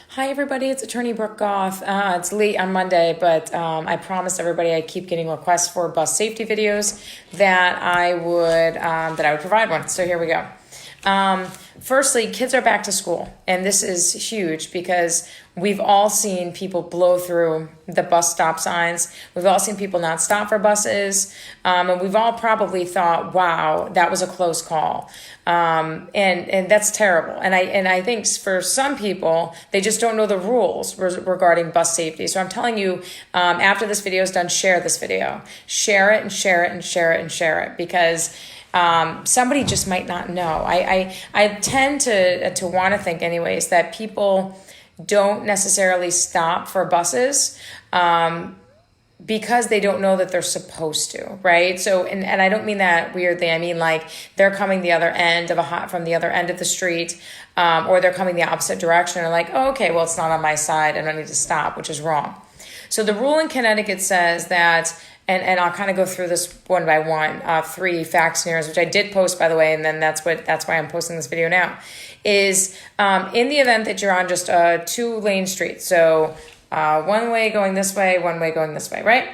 Hi, everybody. It's Attorney Brooke Goff. It's late on Monday, but I promised everybody I keep getting requests for bus safety videos that I would provide one. So here we go. Firstly, kids are back to school, and this is huge because we've all seen people blow through the bus stop signs. We've all seen people not stop for buses, and we've all probably thought, "Wow, that was a close call," and that's terrible. And I think for some people, they just don't know the rules regarding bus safety. So I'm telling you, after this video is done, share this video, share it, and share it, and share it, and share it, because somebody just might not know. I tend to want to think anyways that people don't necessarily stop for buses because they don't know that they're supposed to, right? So, and I don't mean that weirdly. I mean like they're coming the other end from the other end of the street, or they're coming the opposite direction and like, oh, okay, well, it's not on my side. I don't need to stop, which is wrong. So the rule in Connecticut says that, and I'll kind of go through this one by one, 3 fact scenarios, which I did post, by the way, and then that's why I'm posting this video now, is in the event that you're on just a 2-lane street, so one way going this way, one way going this way, right?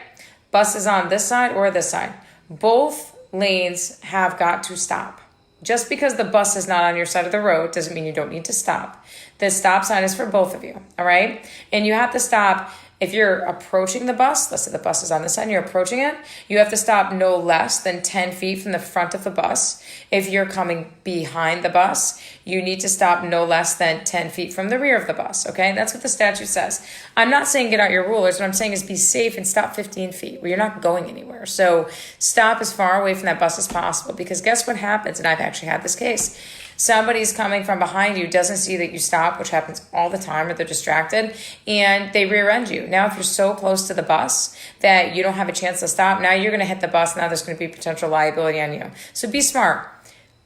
Bus is on this side or this side. Both lanes have got to stop. Just because the bus is not on your side of the road doesn't mean you don't need to stop. The stop sign is for both of you, all right? And you have to stop. If you're approaching the bus, let's say the bus is on this side and you're approaching it, you have to stop no less than 10 feet from the front of the bus. If you're coming behind the bus, you need to stop no less than 10 feet from the rear of the bus, okay? That's what the statute says. I'm not saying get out your rulers. What I'm saying is be safe and stop 15 feet where you're not going anywhere. So stop as far away from that bus as possible, because guess what happens? And I've actually had this case. Somebody's coming from behind you, doesn't see that you stop, which happens all the time, or they're distracted, and they rear end you. Now, if you're so close to the bus that you don't have a chance to stop, now you're going to hit the bus. Now there's going to be potential liability on you. So be smart.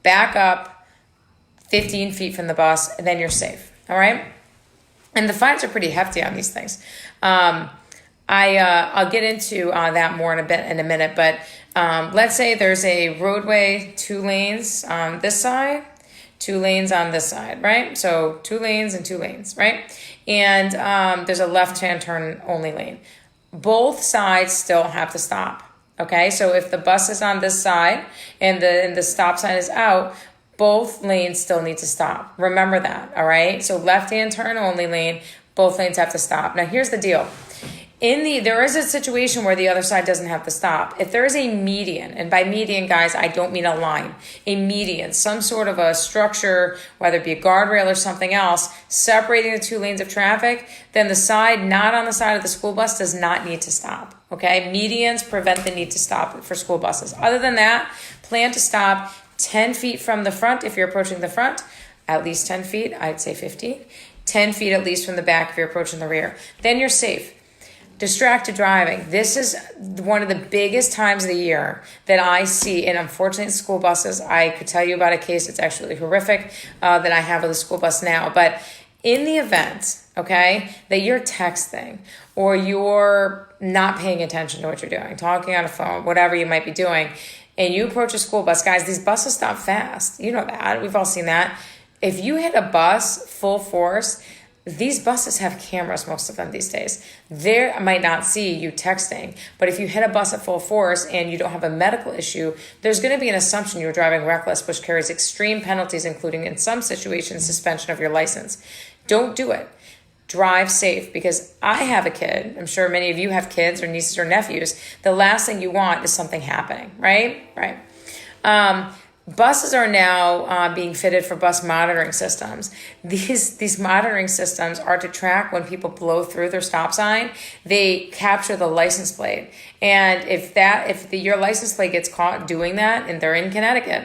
Back up 15 feet from the bus, and then you're safe. All right? And the fines are pretty hefty on these things. I'll get into that more in a minute, but let's say there's a roadway, 2 lanes on this side, 2 lanes on this side, right? So 2 lanes and 2 lanes, right? And there's a left-hand turn only lane. Both sides still have to stop, okay? So if the bus is on this side and the stop sign is out, both lanes still need to stop. Remember that, all right? So left-hand turn only lane, both lanes have to stop. Now here's the deal. There is a situation where the other side doesn't have to stop. If there is a median, and by median, guys, I don't mean a line, a median, some sort of a structure, whether it be a guardrail or something else, separating the 2 lanes of traffic, then the side not on the side of the school bus does not need to stop, okay? Medians prevent the need to stop for school buses. Other than that, plan to stop 10 feet from the front if you're approaching the front, at least 10 feet, I'd say 15, 10 feet at least from the back if you're approaching the rear. Then you're safe. Distracted driving. This is one of the biggest times of the year that I see, and unfortunately, school buses. I could tell you about a case that's actually horrific that I have with a school bus now. But in the event, okay, that you're texting or you're not paying attention to what you're doing, talking on a phone, whatever you might be doing, and you approach a school bus, guys, these buses stop fast. You know that. We've all seen that. If you hit a bus full force, these buses have cameras, most of them these days. They might not see you texting, but if you hit a bus at full force and you don't have a medical issue, there's going to be an assumption you're driving reckless, which carries extreme penalties, including in some situations, suspension of your license. Don't do it. Drive safe, because I have a kid. I'm sure many of you have kids or nieces or nephews. The last thing you want is something happening, right? Right. Buses are now being fitted for bus monitoring systems. These monitoring systems are to track when people blow through their stop sign. They capture the license plate, and if your license plate gets caught doing that, and they're in Connecticut,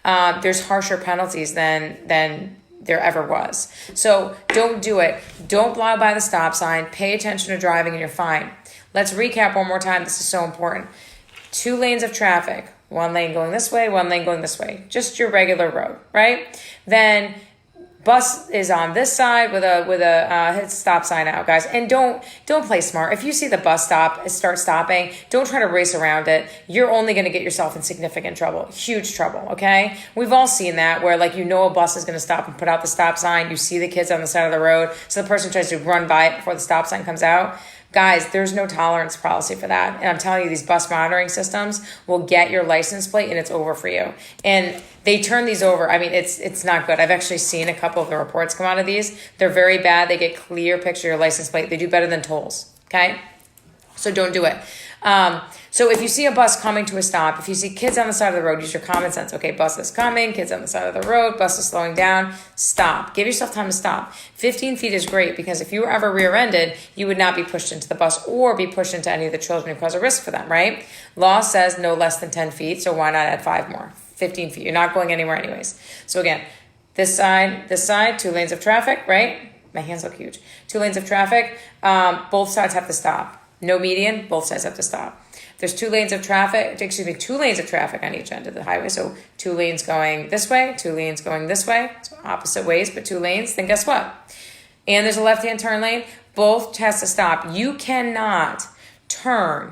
there's harsher penalties than there ever was. So don't do it. Don't blow by the stop sign. Pay attention to driving, and you're fine. Let's recap one more time. This is so important. 2 lanes of traffic. 1 lane going this way, 1 lane going this way. Just your regular road, right? Then Bus is on this side with a stop sign out, guys. And don't play smart. If you see the bus start stopping, don't try to race around it. You're only going to get yourself in significant trouble, huge trouble. Okay, we've all seen that where like a bus is going to stop and put out the stop sign. You see the kids on the side of the road, so the person tries to run by it before the stop sign comes out. Guys, there's no tolerance policy for that. And I'm telling you, these bus monitoring systems will get your license plate and it's over for you. And they turn these over. I mean, it's not good. I've actually seen a couple of the reports come out of these. They're very bad. They get clear picture of your license plate. They do better than tolls. Okay? So don't do it. So if you see a bus coming to a stop, if you see kids on the side of the road, use your common sense. Okay, bus is coming, kids on the side of the road, bus is slowing down, stop. Give yourself time to stop. 15 feet is great because if you were ever rear-ended, you would not be pushed into the bus or be pushed into any of the children who cause a risk for them, right? Law says no less than 10 feet, so why not add 5 more? 15 feet. You're not going anywhere anyways. So again, this side, 2 lanes of traffic, right? My hands look huge. 2 lanes of traffic, both sides have to stop. No median, both sides have to stop. There's 2 lanes of traffic on each end of the highway. So 2 lanes going this way, 2 lanes going this way. So opposite ways, but 2 lanes. Then guess what? And there's a left-hand turn lane. Both has to stop. You cannot turn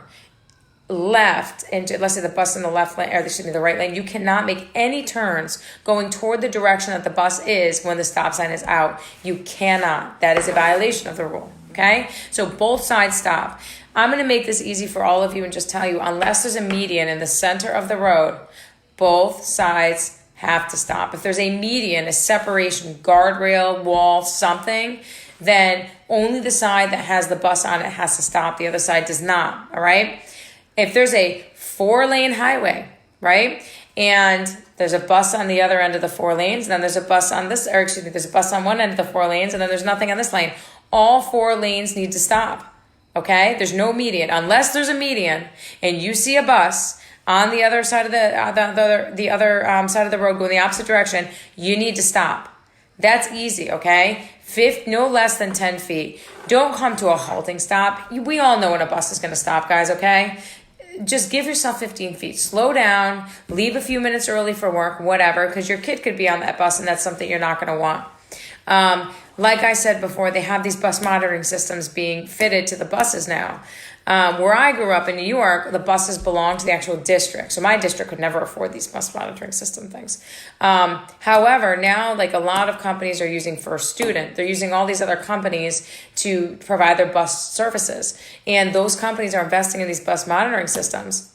left into, let's say the bus in the left lane, or the right lane. You cannot make any turns going toward the direction that the bus is when the stop sign is out. You cannot. That is a violation of the rule. Okay? So both sides stop. I'm going to make this easy for all of you and just tell you, unless there's a median in the center of the road, both sides have to stop. If there's a median, a separation, guardrail, wall, something, then only the side that has the bus on it has to stop. The other side does not, all right? If there's a 4-lane highway, right, and there's a bus on the other end of the 4 lanes, and then there's a bus on there's a bus on one end of the 4 lanes, and then there's nothing on this lane. All 4 lanes need to stop. Okay, there's no median unless there's a median, and you see a bus on the other side of the other side of the road going the opposite direction. You need to stop. That's easy. Okay, no less than 10 feet. Don't come to a halting stop. We all know when a bus is going to stop, guys. Okay, just give yourself 15 feet. Slow down. Leave a few minutes early for work, whatever, because your kid could be on that bus, and that's something you're not going to want. Like I said before, they have these bus monitoring systems being fitted to the buses now. Where I grew up in New York, the buses belong to the actual district. So my district could never afford these bus monitoring system things. However, now like a lot of companies are using First Student. They're using all these other companies to provide their bus services. And those companies are investing in these bus monitoring systems.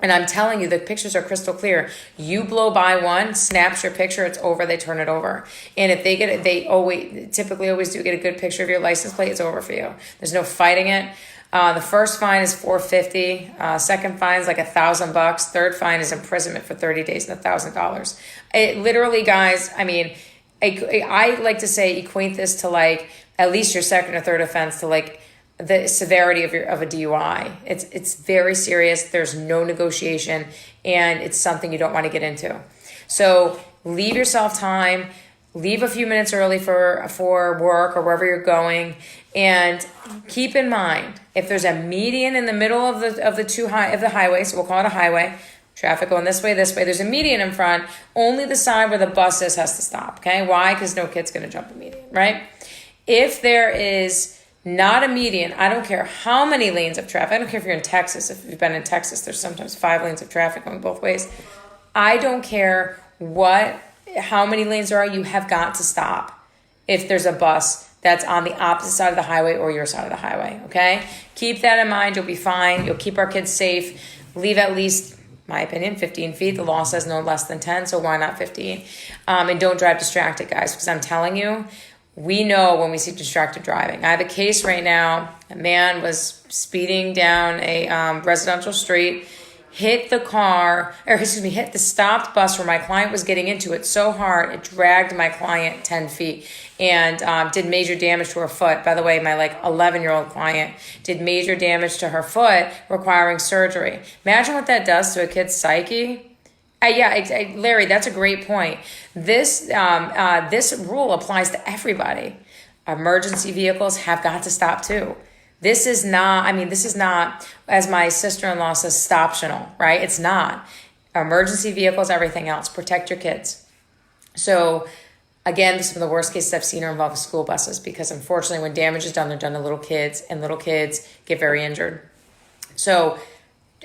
And I'm telling you, the pictures are crystal clear. You blow by one, snaps your picture, it's over, they turn it over. And if they get it, typically always do get a good picture of your license plate, it's over for you. There's no fighting it. The first fine is $450. Second fine is like $1,000. Third fine is imprisonment for 30 days and $1,000. It literally, guys, I mean, I like to say equate this to like at least your second or third offense to like the severity of a DUI. It's very serious. There's no negotiation, and it's something you don't want to get into. So leave yourself time. Leave a few minutes early for work or wherever you're going, and keep in mind if there's a median in the middle of the highway, so we'll call it a highway. Traffic going this way. There's a median in front. Only the side where the bus is has to stop. Okay, why? Because no kid's going to jump a median, right? If there is not a median, I don't care how many lanes of traffic. I don't care if you're in Texas. If you've been in Texas, there's sometimes 5 lanes of traffic going both ways. I don't care how many lanes there are. You have got to stop if there's a bus that's on the opposite side of the highway or your side of the highway, okay? Keep that in mind. You'll be fine. You'll keep our kids safe. Leave at least, my opinion, 15 feet. The law says no less than 10, so why not 15? And don't drive distracted, guys, because I'm telling you, we know when we see distracted driving. I have a case right now. A man was speeding down a residential street, hit the stopped bus where my client was getting into it so hard, it dragged my client 10 feet and did major damage to her foot. By the way, my 11-year-old client did major damage to her foot, requiring surgery. Imagine what that does to a kid's psyche. Larry, that's a great point. This rule applies to everybody. Emergency vehicles have got to stop too. This is not, as my sister-in-law says, stoptional, right? It's not. Emergency vehicles, everything else. Protect your kids. So Again, some of the worst cases I've seen are involving school buses because unfortunately when damage is done, they're done to little kids and little kids get very injured. So,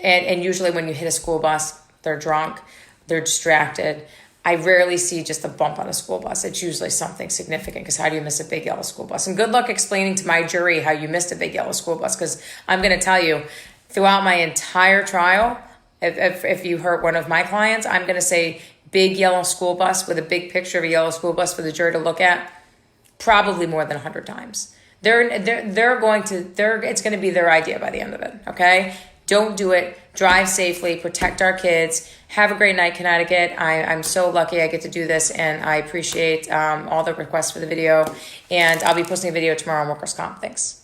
and usually when you hit a school bus, they're drunk, they're distracted. I rarely see just a bump on a school bus. It's usually something significant because how do you miss a big yellow school bus? And good luck explaining to my jury how you missed a big yellow school bus because I'm going to tell you throughout my entire trial, if you hurt one of my clients, I'm going to say big yellow school bus with a big picture of a yellow school bus for the jury to look at probably more than 100 times. It's going to be their idea by the end of it. Okay. Don't do it. Drive safely. Protect our kids. Have a great night, Connecticut. I'm so lucky I get to do this, and I appreciate all the requests for the video. And I'll be posting a video tomorrow on workers' comp. Thanks.